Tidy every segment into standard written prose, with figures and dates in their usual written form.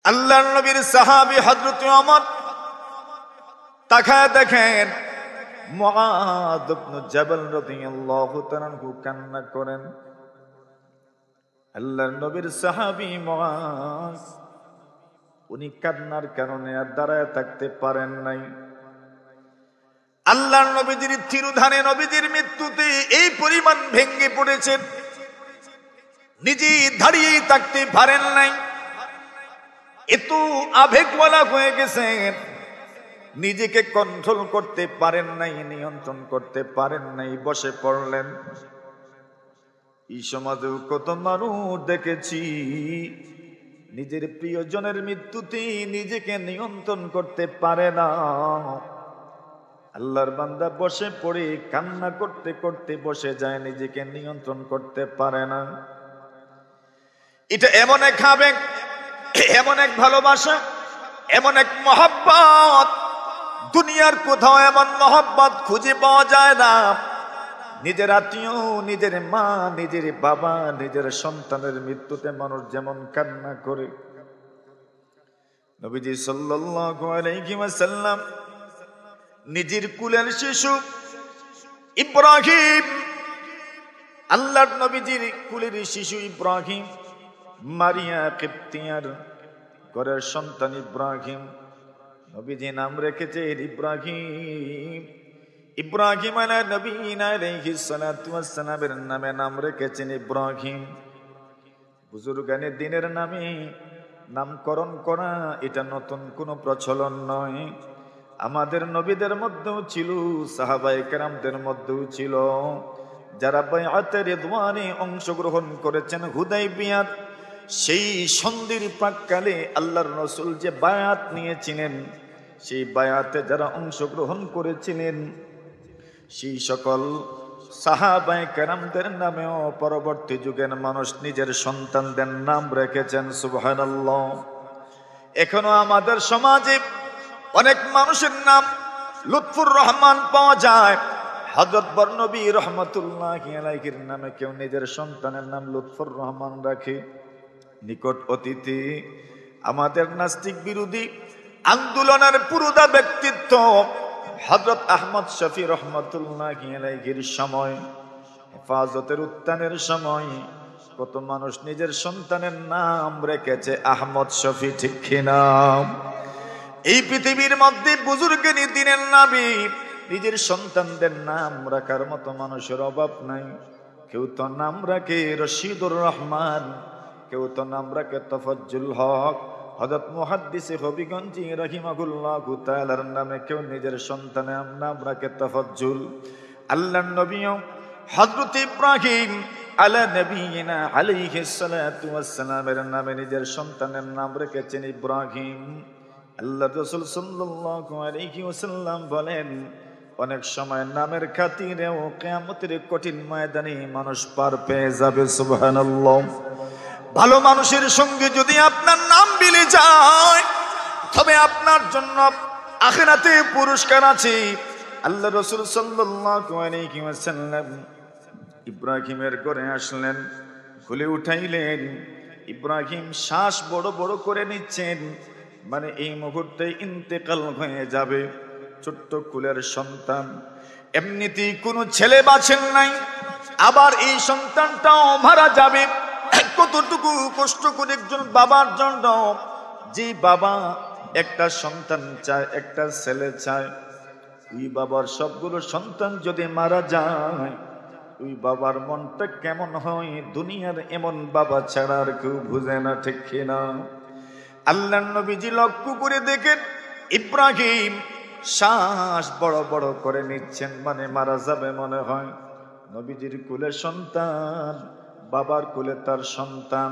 আল্লাহর নবীর সাহাবী হযরত ওমর তাকায় দেখেন মুআদ ইবনে জাবাল রাদিয়াল্লাহু তাআলা আনহু কান্না করেন। আল্লাহর নবীর সাহাবী মুআজ উনি কান্নার কারণে আর দাঁড়ায় থাকতে পারেন নাই। আল্লাহর নবীজির তিরোধানে নবীজির মৃত্যুতে এই পরিমাণ ভেঙে পড়েছেন, নিজে দাঁড়িয়ে থাকতে পারেন নাই, এত আবেগওয়ালা হয়ে গেছেন, নিজেকে কন্ট্রোল করতে পারেন নাই, নিয়ন্ত্রণ করতে পারেন নাই, বসে পড়লেন। এই সমাজেও কত মানুষ দেখেছি নিজের প্রিয়জনের মৃত্যুতে নিজেকে নিয়ন্ত্রণ করতে পারে না। আল্লাহর বান্দা বসে পড়ে কান্না করতে করতে বসে যায়, নিজেকে নিয়ন্ত্রণ করতে পারে না। এটা এমন এক আবেগ, এমন এক ভালোবাসা, এমন এক মহব্বত, দুনিয়ার কোথাও এমন মহব্বত খুঁজে পাওয়া যায় না। নিজের আত্মীয়, নিজের মা, নিজের বাবা, নিজের সন্তানের মৃত্যুতে মানুষ যেমন কান্না করে, নবীজি সাল্লাল্লাহু আলাইহি ওয়াসাল্লাম নিজের কুলের শিশু ইব্রাহিম, আল্লাহর নবীজির কুলের শিশু ইব্রাহিম, মারিয়া কিবতিয়ার ঘরের সন্তান ইব্রাহিম, নবীজি নাম রেখেছেন ইব্রাহিম। ইব্রাহিম আলাইহিস সালাতু ওয়াস সালামের নামে নাম রেখেছেন ইব্রাহিম। বুজুর্গানে দিনের নামে নামকরণ করা এটা নতুন কোনো প্রচলন নয়। আমাদের নবীদের মধ্যেও ছিল, সাহাবায়ে কেরামদের মধ্যেও ছিল, যারা বাইআতে রিদওয়ানে অংশগ্রহণ করেছেন। হুদাইবিয়ার সেই সন্ধির প্রাক্কালে আল্লাহর রাসূল যে বায়াত নিয়েছিলেন, সেই বায়াতে যারা অংশগ্রহণ করেছিলেন সেই সকল সাহাবায়ে কেরামদের নামেও পরবর্তী যুগের মানুষ নিজের সন্তানদের নাম রেখেছেন। সুবহানাল্লাহ। এখনো আমাদের সমাজে অনেক মানুষের নাম লুৎফুর রহমান পাওয়া যায়। হযরত বর্নবী রহমাতুল্লাহি আলাইহির নামে কেউ নিজের সন্তানের নাম লুৎফুর রহমান রাখে। নিকট অতীতে আমাদের নাস্তিক বিরোধী আন্দোলনের পুরোদা ব্যক্তিত্ব হযরত আহমদ শফি রহমাতুল্লাহি আলাইহির সময়, হেফাজতের উত্থানের সময় কত মানুষ নিজের সন্তানের নাম রেখেছে আহমদ শফি, ঠিক কিনা? এই পৃথিবীর মধ্যে বুজুর্গানি দিনের নবী নিজের সন্তানদের নাম রাখার মতো মানুষের অভাব নাই। কেউ তো নাম রাখে রশিদুর রহমান, কেউ তো নাম রাখে তফাজ্জুল হক। হযরত মুহাদ্দিসে হবিগঞ্জি রাহিমাহুল্লাহু তাআলার নামে কেউ নিজের সন্তানের নাম রাখে তফাজ্জুল। আল্লাহর নবী হযরত ইব্রাহিম আলা নবিয়িনা আলাইহিস সালাতু ওয়াস সালামের নামে নিজের সন্তানের নাম রেখেছেন ইব্রাহিম। আল্লাহর রাসূল সাল্লাল্লাহু আলাইহি ওয়াসাল্লাম বলেন, অনেক সময় নামের খাতিরেও কিয়ামতের কঠিন ময়দানে মানুষ পার পেয়ে যাবে। সুবহানাল্লাহ। ভালো মানুষের সঙ্গে যদি আপনার নাম মিলে যায় তবে আপনার জন্য আখিরাতে পুরস্কার আছে। আল্লাহর রাসূল সাল্লাল্লাহু আলাইহি ওয়াসাল্লাম ইব্রাহিমের ঘরে আসলেন, খুলে উঠাইলেন। ইব্রাহিম শ্বাস বড় বড় করে নিচ্ছেন, মানে এই মুহূর্তে ইন্তেকাল হয়ে যাবে। ছোট্ট কুলের সন্তান, এমনিতেই কোনো ছেলে বাঁচেন নাই, আবার এই সন্তানটাও মারা যাবে। কতটুকু কষ্ট করে একজন বাবার জন্য, যে বাবা একটা সন্তান চায়, একটা ছেলে চায়, ওই বাবার সবগুলো সন্তান যদি মারা যায় ওই বাবার মনটা কেমন হয়? দুনিয়ার এমন বাবা ছাড়া আর কেউ বুঝে না, ঠিক কিনা? আল্লাহর নবীজি লক্ষ্য করে দেখেন ইব্রাহিম শ্বাস বড় বড় করে নিচ্ছেন, মানে মারা যাবে মনে হয়। নবীজির কুলে সন্তান, বাবার কুলে তার সন্তান,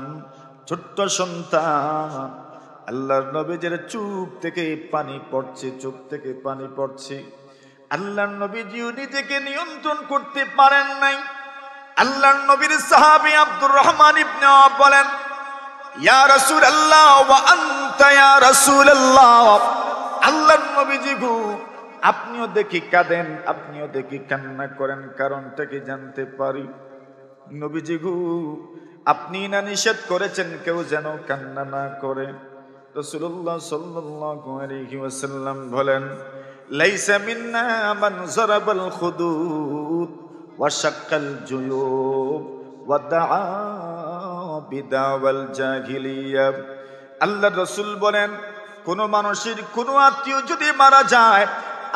ছোট্ট সন্তান। আল্লাহর নবীজির চোখ থেকে পানি পড়ছে, চোখ থেকে পানি পড়ছে। আল্লাহর নবীজিও নিজেকে নিয়ন্ত্রণ করতে পারেন নাই। আল্লাহর নবীর সাহাবী আব্দুর রহমান ইবনে আওফ বলেন, ইয়া রাসূলুল্লাহ ওয়া আনতা ইয়া রাসূলুল্লাহ, আল্লাহর নবীজি গো আপনিও দেখি কাঁদেন, আপনিও দেখি কান্না করেন, কারণটা কি জানতে পারি? নবীজি গো আপনি না নিষেধ করেছেন কেউ যেন কান্না না করে? রাসূলুল্লাহ সাল্লাল্লাহু আলাইহি ওয়াসাল্লাম বলেন, লাইসা মিন্না মান যারাবাল খুদুদ ওয়া শাক্কাল জুয়ুব ওয়া দাআ বিদাওয়াল জাহিলিয়া। আল্লাহর রাসূল বলেন, কোন মানুষের কোন আত্মীয় যদি মারা যায়,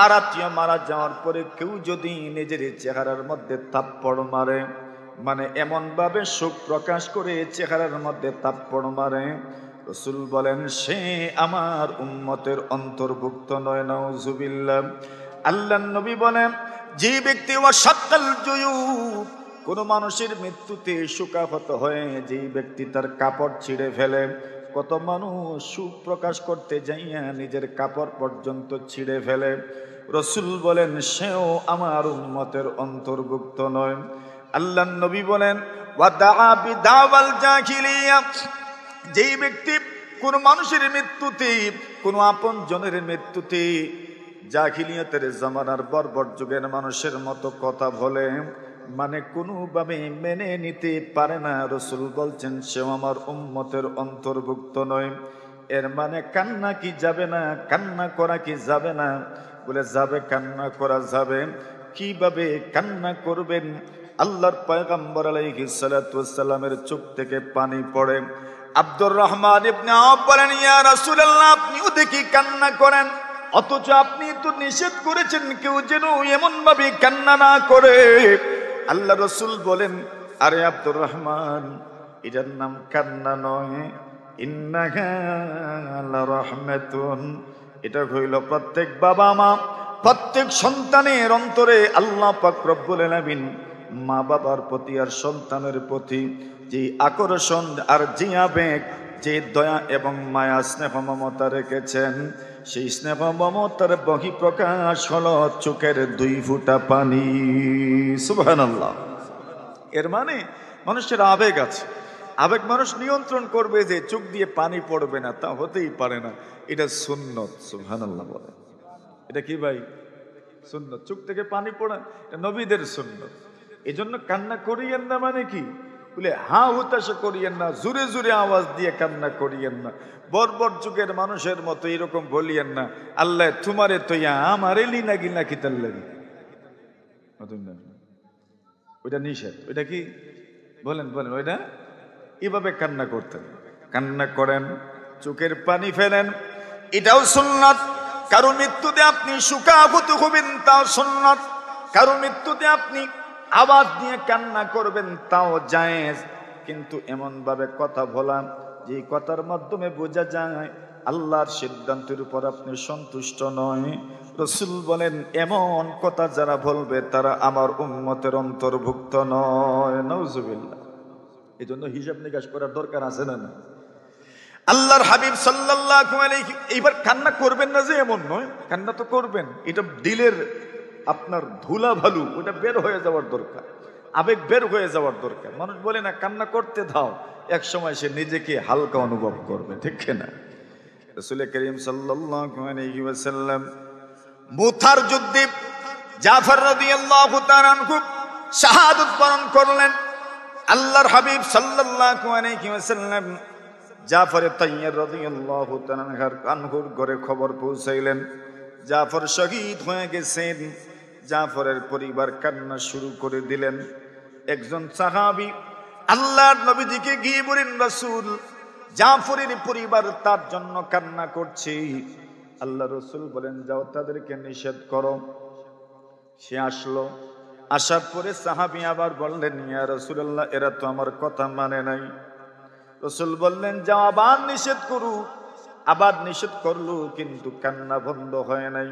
আর আত্মীয় মারা যাওয়ার পরে কেউ যদি নিজের চেহারার মধ্যে থাপ্পড় মারে, মানে এমন ভাবে শোক প্রকাশ করে চেহারার মধ্যে থাপ্পড় মারে, রাসূল বলেন সে আমার উম্মতের অন্তর্ভুক্ত নয়। নাউজুবিল্লাহ। আল্লাহর নবী বলেন, যে ব্যক্তি ওয়াশাক্কাল জুয়ুব, কোন মানুষের মৃত্যুতে শোকাহত হয়ে যে ব্যক্তি তার কাপড় ছিঁড়ে ফেলে, কত মানুষ সুখ প্রকাশ করতে যাইয়া নিজের কাপড় পর্যন্ত ছিঁড়ে ফেলে, রাসূল বলেন সেও আমার উম্মতের অন্তর্ভুক্ত নয়। আল্লাহর নবী বলেন, ওয়া দাআ বিদাওয়াল জাহিলিয়া, যেই ব্যক্তি কোন মানুষের মৃত্যুতে, কোন আপন জনের মৃত্যুতে জাহিলিয়াতের জামানার বর্বর যুগের মানুষের মতো কথা বলে, মানে কোনোভাবে মেনে নিতে পারে না, রাসূল বলছেন সেও আমার উম্মতের অন্তর্ভুক্ত নয়। এর মানে কান্না কি যাবে না, কান্না করা কি যাবে না? বলে যাবে, কান্না করা যাবে। কিভাবে কান্না করবেন? আল্লাহর পয়গম্বর আলাইহিস সালাতু ওয়াস সালামের চোখ থেকে পানি পড়ে। আব্দুর রহমান ইবনে আওফ বলেন, ইয়া রাসূলুল্লাহ, আপনিও দেখি কান্না করেন, অথচ আপনি তো নিষেধ করেছেন কেউ যেন এমন ভাবে কান্না না করে। আল্লাহ রাসূল বলেন, আরে আব্দুর রহমান, এটার নাম কান্না নয়, ইন্নাহা লারাহমাতুন। এটা হইল প্রত্যেক বাবা মা, প্রত্যেক সন্তানের অন্তরে আল্লাহ পাক রব্বুল আলামিন মা বাবার প্রতি আর সন্তানের প্রতি যে আকর্ষণ আর যে আবেগ, যে দয়া এবং মায়া স্নেহ মমতা রেখেছেন, সেই স্নেহ মমতার বহিঃপ্রকাশ হলো চোখের 2 ফোঁটা পানি। সুবহানাল্লাহ। এর মানে মানুষের আবেগ আছে, আবেগ মানুষ নিয়ন্ত্রণ করবে, যে চোখ দিয়ে পানি পড়বে না তা হতেই পারে না। এটা সুন্নত। সুবহানাল্লাহ বলে, এটা কি ভাই? সুন্নত। চোখ থেকে পানি পড়া এটা নবীদের সুন্নত। এই জন্য কান্না করিয়েন না, মানে কি বলে হা হুতাশা করিয়েন না, জোরে জোরে আওয়াজ দিয়ে কান্না করিয়েন না, বর্বর যুগের মানুষের মতো এরকম বলিয়েন না, আল্লাহ তোমারে তৈয়া আমারে লিনা গিনা কিতার লাগি। ওইটা নিষেধ। ওইটা কি বলেন বলেন? ওইটা এভাবে কান্না করতেন। কান্না করেন, চোখের পানি ফেলেন, এটাও সুন্নাত। কারো মৃত্যুতে আপনি শোকাহত হবেন, তাও সুন্নাত। কারো মৃত্যুতে আপনি আওয়াজ দিয়ে কান্না করবেন, তাও জায়েজ। কিন্তু এমন ভাবে কথা বলা যে কথার মাধ্যমে বোঝা যায় আল্লাহর সিদ্ধান্তের উপর আপনি সন্তুষ্ট নয়, রাসূল বলেন এমন কথা যারা বলবে তারা আমার উম্মতের অন্তর্ভুক্ত নয়। নাউজুবিল্লাহ। এই জন্য হিসাব নিকাশ করার দরকার আছে না? আল্লাহর হাবিব সাল্লাল্লাহু আলাইহি, এইবার কান্না করবেন না যে এমন নয়, কান্না তো করবেন। এটা দিলের আপনার ধুলা ভালু, ওটা বের হয়ে যাওয়ার দরকার, আবেগ বের হয়ে যাওয়ার দরকার। মানুষ বলে না কান্না করতে দাও, এক সময় সে নিজেকে হালকা অনুভব করবে, ঠিক না? রাসূল করিম সাল্লাল্লাহু আলাইহি ওয়াসাল্লাম মুতার যুদ্ধে জাফর রাদিয়াল্লাহু তাআলা আনহু শাহাদাত বরণ করলেন। আল্লাহর হাবিব সাল্লাল্লাহু আলাইহি ওয়াসাল্লাম জাফর তাইয়্যিব রাদিয়াল্লাহু তাআলা আনহুর ঘরে খবর পৌঁছাইলেন জাফর শহীদ হয়ে গেছেন। জাফরের পরিবার কান্না শুরু করে দিলেন। একজন সাহাবী আল্লাহর নবীজিকে গিয়ে বলেন, রাসূল, জাফরের পরিবার তার জন্য কান্না করছে। আল্লাহ রাসূল বলেন, যাও তাদেরকে নিষেধ করো। সে আসলো, আসার পরে সাহাবী আবার বললেন, ইয়া রাসূলুল্লাহ, এরা তো আমার কথা মানে নাই। রাসূল বললেন, যাও আবার নিষেধ করু। আবার নিষেধ করলো, কিন্তু কান্না বন্ধ হয় নাই।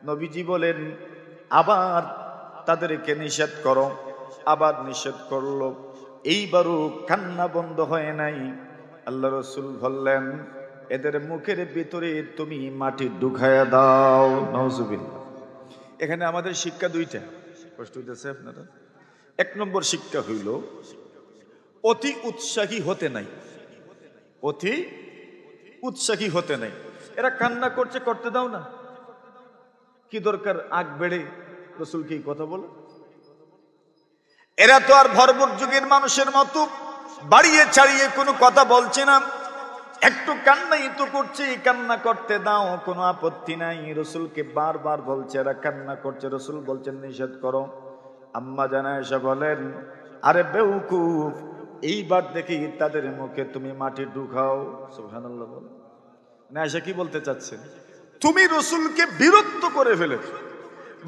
নবীজি বলেন, আবার তাদেরকে নিষেধ করো। আবার নিষেধ করলো, এইবারও কান্না বন্ধ হয় নাই। আল্লাহ রাসূল বললেন, এদের মুখের ভিতরে তুমি মাটি ঢুকায়া দাও। নাউজুবিল্লাহ। এখানে আমাদের শিক্ষা দুইটা। কষ্ট হইতেছে আপনারা? 1 নম্বর শিক্ষা হইল অতি উৎসাহী হতে নাই। অতি উৎসাহী হতে নাই। এরা কান্না করছে, করতে দাও না, কি দরকার আগ বেড়ে রাসূল কি কথা বলে? এরা তো আর ভরপুর যুগের মানুষের মতো বাড়িয়ে ছাড়িয়ে কোনো কথা বলছে না। একটু কান্নাই তো করছে, কান্না করতে দাও, কোনো আপত্তি নাই। রসুলকে বারবার বলছে এরা কান্না করছে, রসুল বলছেন নিষেধ করো। আম্মা জানা এসে বলেন, আরে বেউকুফ, এইবার দেখি তাদের মুখে তুমি মাটি ঢুকাও। সুবহানাল্লাহ বল না, এসে কি বলতে চাচ্ছেন? তুমি রসুলকে বিরক্ত করে ফেলেছো,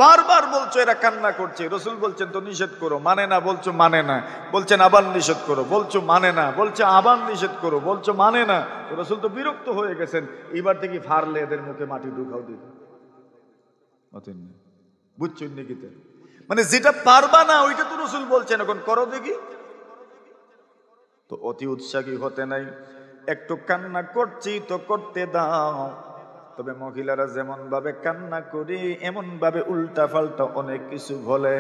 বারবার বলছো এরা কান্না করছে, রসুল বলছেন তো নিষেধ করো, মানে না, বলছো মানে না, বলছেন আবার নিষেধ করো, বলছো মানে না, বলছে আবার নিষেধ করো, বলছো মানে না। তো রসুল তো বিরক্ত হয়ে গেছেন, এবার থেকে ফারলে এদের মুখে মাটি ঢুকাও দিতে। বুঝছেন নাকি? মানে যেটা পারবা না ওইটা তো রসুল বলছেন এখন করো দেখি। তো অতি উৎসাহী হতে নাই, একটু কান্না করছি তো করতে দাও। তবে মহিলারা যেমন ভাবে কান্না করে এমন ভাবে উল্টা পাল্টা অনেক কিছু বলে,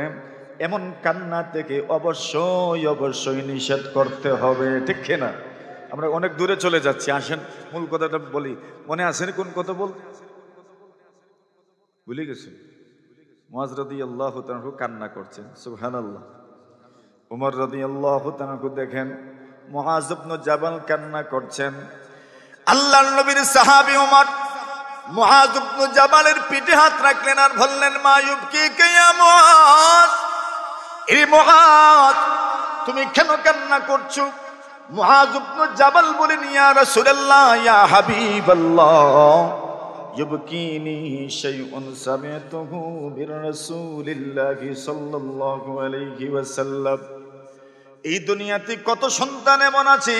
এমন কান্না থেকে অবশ্যই অবশ্যই নিষেধ করতে হবে, ঠিক কিনা? আমরা অনেক দূরে চলে যাচ্ছি, আসেন মূল কথাটা বলি। মনে আছেন কোন কথা বলতে? ভুলে গেছি। মুআজ রাদিয়াল্লাহু তাআলা কান্না করছেন, সুবহানাল্লাহ। উমর রাদিয়াল্লাহু তাআলা দেখেন মুআজ ইবনে জাবাল কান্না করছেন। আল্লাহর নবীর সাহাবী উমর মুআজ ইবনে জাবালের পিঠে হাত রাখলেন আর বললেন, মা ইউবকিকা ইয়া মুআজ, এ মুআজ তুমি কেন কান্না করছো? মুআজ ইবনে জাবাল বলেন, ইয়া রাসূলুল্লাহ, ইয়া হাবিবাল্লাহ, ইউবকিনি শাইউন সামি'তুহু মির রাসূলিল্লাহি সাল্লাল্লাহু আলাইহি ওয়াসাল্লাম। এই দুনিয়াতে কত সন্তান এমন আছে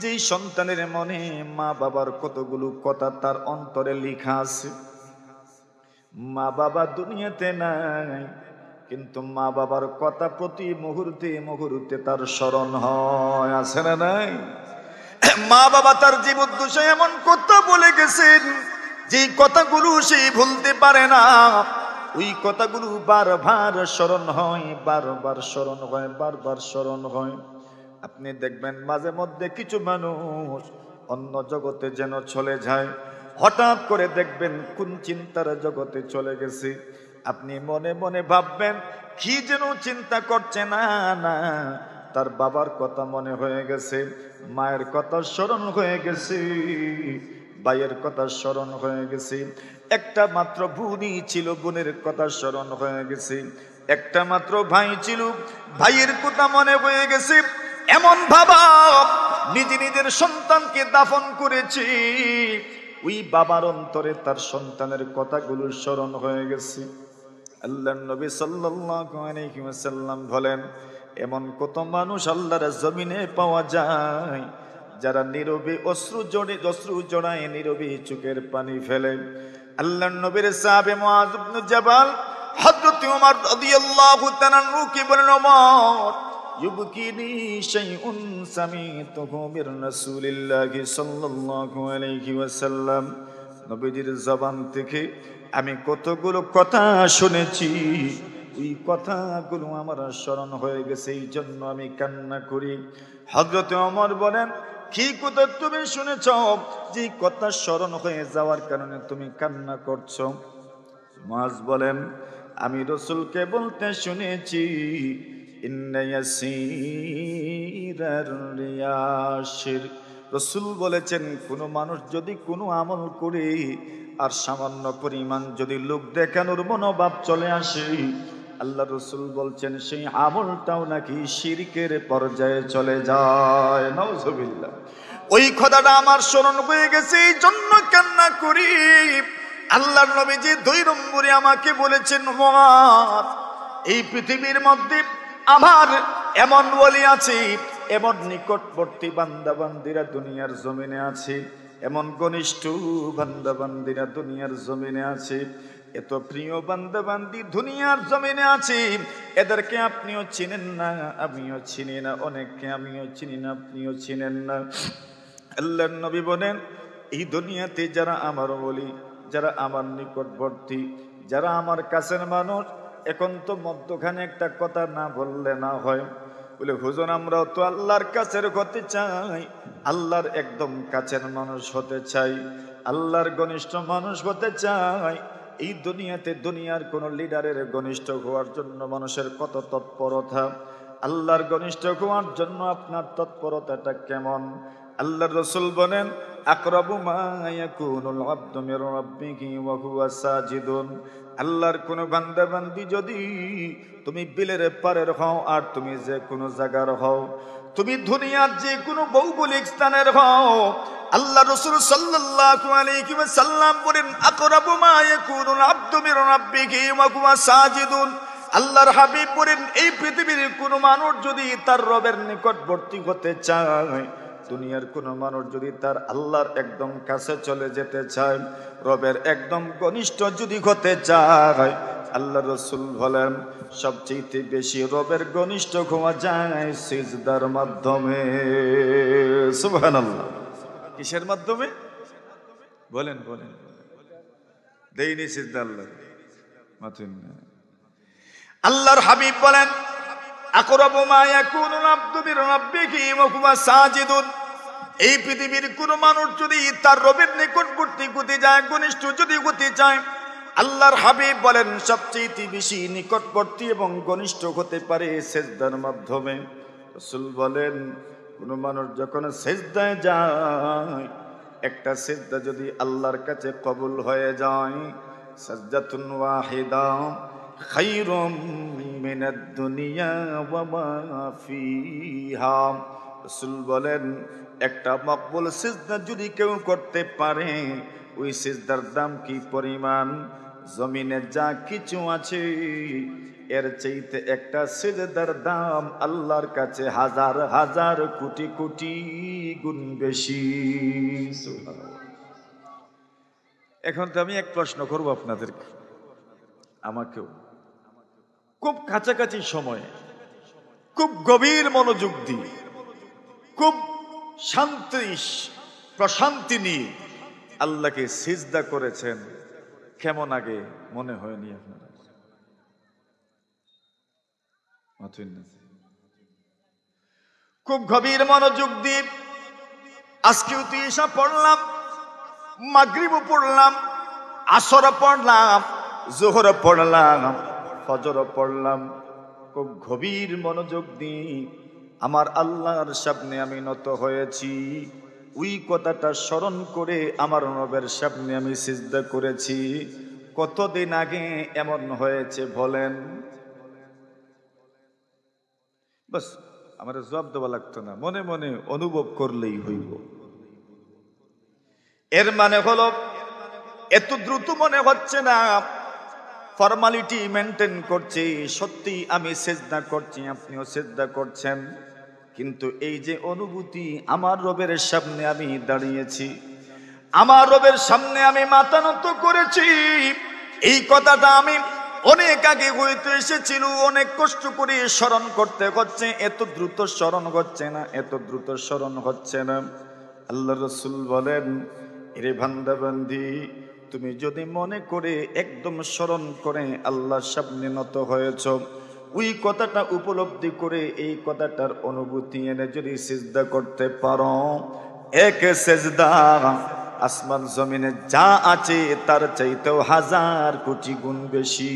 যেই সন্তানের মনে মা বাবার কতগুলো কথা তার অন্তরে লেখা আছে। মা বাবা দুনিয়াতে নাই, কিন্তু মা বাবার কথা প্রতি মুহূর্তে মুহূর্তে তার স্মরণ হয়, আছে না নাই? মা বাবা তার জীবদ্দশায় এমন কথা বলে গেছেন যেই কথাগুলো সে ভুলতে পারে না। ওই কথাগুলো বারবার স্মরণ হয়, বারবার স্মরণ হয়, বারবার স্মরণ হয়। আপনি দেখবেন মাঝে মধ্যে কিছু মানুষ অন্য জগতে যেন চলে যায়, হঠাৎ করে দেখবেন কোন চিন্তার জগতে চলে গেছে। আপনি মনে মনে ভাববেন কি যেন চিন্তা করছে, না না, তার বাবার কথা মনে হয়ে গেছে, মায়ের কথা স্মরণ হয়ে গেছে, ভাইয়ের কথা স্মরণ হয়ে গেছে। একটা মাত্র বোনই ছিল, বোনের কথা স্মরণ হয়ে গেছে। একটা মাত্র ভাই ছিল, ভাইয়ের কথা মনে হয়ে গেছে। এমন ভাবা নিজে নিজের সন্তানকে দাফন করেছি, ওই বাবার অন্তরে তার সন্তানের কথাগুলো স্মরণ হয়ে গেছে। আল্লাহর নবী সাল্লাল্লাহু আলাইহি ওয়াসাল্লাম বলেন, এমন কত মানুষ আল্লাহর জমিনে পাওয়া যায় যারা নীরবে অশ্রু জড়ায় নীরবে চোখের পানি ফেলে। আল্লাহর নবীর সাহাবে মুআজ ইবনে জাবাল হযরত ওমর রাদিয়াল্লাহু তাআলা কি বলেন, ওমর, ইউবকিনি শাইউন সামি'তুহু মির রাসূলিল্লাহি সাল্লাল্লাহু আলাইহি ওয়াসাল্লাম। নবীজির জবান থেকে আমি কতগুলো কথা শুনেছি, ওই কথাগুলো আমার স্মরণ হয়ে গেছে, এই জন্য আমি কান্না করি। হযরত ওমর বলেন, কি কথা তুমি শুনেছ যে কথা স্মরণ হয়ে যাওয়ার কারণে তুমি কান্না করছো? মুআজ বলেন, আমি রাসূলকে বলতে শুনেছি, ইন্না ইয়াসীরার রিয়াশির। রাসূল বলেছেন, কোনো মানুষ যদি কোনো আমল করে আর সামান্য পরিমাণ যদি লোক দেখানোর মনোভাব চলে আসে, আল্লাহ রাসূল বলছেন সেই আমলটাও নাকি শিরকের পর্যায়ে চলে যায়। নাউজুবিল্লাহ। ওই কথাটা আমার স্মরণ হয়ে গেছে, এই জন্য কান্না করি। আল্লাহর নবীজি 2 নম্বরে আমাকে বলেছেন, মুআজ, এই পৃথিবীর মধ্যে আমার এমন ওলি আছে, এমন নিকটবর্তী বান্দা বান্দিরা দুনিয়ার জমিনে আছে, এমন ঘনিষ্ঠ বান্দা বান্দিরা দুনিয়ার জমিনে আছে, এত প্রিয় বান্দা বান্দি দুনিয়ার জমিনে আছে, এদেরকে আপনিও চিনেন না, আমিও চিনি না, অনেককে আমিও চিনি না, আপনিও চিনেন না। আল্লাহর নবী বলেন, এই দুনিয়াতে যারা আমার ওলি, যারা আমার নিকটবর্তী, যারা আমার কাছের মানুষ, এখন তো মধ্যখানে একটা কথা না বললে না হয়। বলে, হুজুর, আমরাও তো আল্লাহর কাছের হতে চাই, আল্লাহর একদম কাছের মানুষ হতে চাই, আল্লাহর ঘনিষ্ঠ মানুষ হতে চাই। এই দুনিয়াতে দুনিয়ার কোন লিডারের ঘনিষ্ঠ হওয়ার জন্য মানুষের কত তৎপরতা, আল্লাহর ঘনিষ্ঠ হওয়ার জন্য আপনার তৎপরতাটা কেমন? আল্লাহর রাসূল বলেন আকরাবু মা ইয়াকুনুল আবদু মির রাব্বিহি ওয়া হুয়া সাজিদুন। আল্লাহর কোন বান্দা বান্দি যদি তুমি বিলের পারের হও আর তুমি যে কোনো জায়গার হও, তুমি দুনিয়ার যে কোনো ভৌগোলিক স্থানের হও, আল্লাহ রাসূল সাল্লাল্লাহু আলাইহি ওয়াসাল্লাম বলেন আকরাবু মা ইয়াকুনুল আবদু মির রাব্বিহি ওয়া হুয়া সাজিদুন। আল্লাহর হাবিব বলেন এই পৃথিবীর কোন মানুষ যদি তার রবের নিকটবর্তী হতে চায়, দুনিয়ার কোন মানুষ যদি তার আল্লাহর একদম কাছে চলে যেতে চায়, রবের একদম ঘনিষ্ঠ যদি হতে চায়, আল্লাহ রাসূল বলেন সবচেয়ে বেশি রবের ঘনিষ্ঠ হওয়া যায় সিজদার মাধ্যমে। সুবহানাল্লাহ। কিসের মাধ্যমে বলেন বলেন? দেইনি সিজদা আল্লাহ মাথুন। আল্লাহর হাবিব বলেন আকরাবু মা ইয়াকুনুল আবদু মির রাব্বিহি ওয়া হুয়া সাজিদুন। এই পৃথিবীর কোন মানুষ যদি তার রবের নিকটবর্তী হতে যায়, ঘনিষ্ঠ যদি হতে চায়, আল্লাহর হাবিব বলেন সবচেয়ে বেশি নিকটবর্তী এবং ঘনিষ্ঠ হতে পারে সিজদার মাধ্যমে। রাসূল বলেন কোন মানুষ যখন সিজদায় যায়, একটা সিজদা যদি আল্লাহর কাছে কবুল হয়ে যায়, সাজদাতুন ওয়াহিদা খায়রুম মিনাদ দুনিয়া ওয়া মা ফিহা। রাসূল বলেন একটা মকবুল সিজদা যদি কেউ করতে পারে, ওই সিজদার দাম কি পরিমাণ? জমিনে যা কিছু আছে এর চাইতে একটা সিজদার দাম আল্লাহর কাছে হাজার হাজার কোটি কোটি গুণ বেশি। এখন তো আমি এক প্রশ্ন করব আপনাদেরকে, আমাকেও। খুব কাছাকাছি সময়ে খুব গভীর মনোযোগ দিয়ে খুব শান্তি প্রশান্তি নিয়ে আল্লাহকে সিজদা করেছেন, কেমন আগে মনে হয়নি আপনার? খুব গভীর মনোযোগ দিয়ে আজকেও তো ঈশা পড়লাম, মাগরিবও পড়লাম, আসর পড়লাম, যোহর পড়লাম, ফজর পড়লাম। খুব গভীর মনোযোগ দিয়ে আমার আল্লাহর সামনে আমি নত হয়েছি। ওই কথাটা স্মরণ করে আমার রবের সামনে আমি সিজদা করেছি। কতদিন আগে এমন হয়েছে বলেন? বাস আমার জবাব দেওয়া লাগতো না, মনে মনে অনুভব করলেই হইব। এর মানে হলো এত দ্রুত মনে হচ্ছে না, ফর্মালিটি মেনটেন করছি, সত্যি আমি সিজদা করছি, আপনিও সিজদা করছেন, কিন্তু এই যে অনুভূতি, আমার রবের সামনে আমি দাঁড়িয়েছি, আমার রবের সামনে আমি মাথা নত করেছি, এই কথাটা আমি অনেক আগে হইতে এসেছিল, অনেক কষ্ট করে স্মরণ করতে হচ্ছে, এত দ্রুত স্মরণ হচ্ছে না, এত দ্রুত স্মরণ হচ্ছে না। আল্লাহ রাসূল বলেন এরে বান্দা বান্দি, তুমি যদি মনে করে একদম স্মরণ করে আল্লাহর সামনে নত হয়েছ, ওই কথাটা উপলব্ধি করে এই কথাটার অনুভূতি এনে যদি সিজদা করতে পারো, এক সিজদা আসমান জমিনে যা আছে তার চাইতেও হাজার কোটি গুণ বেশি।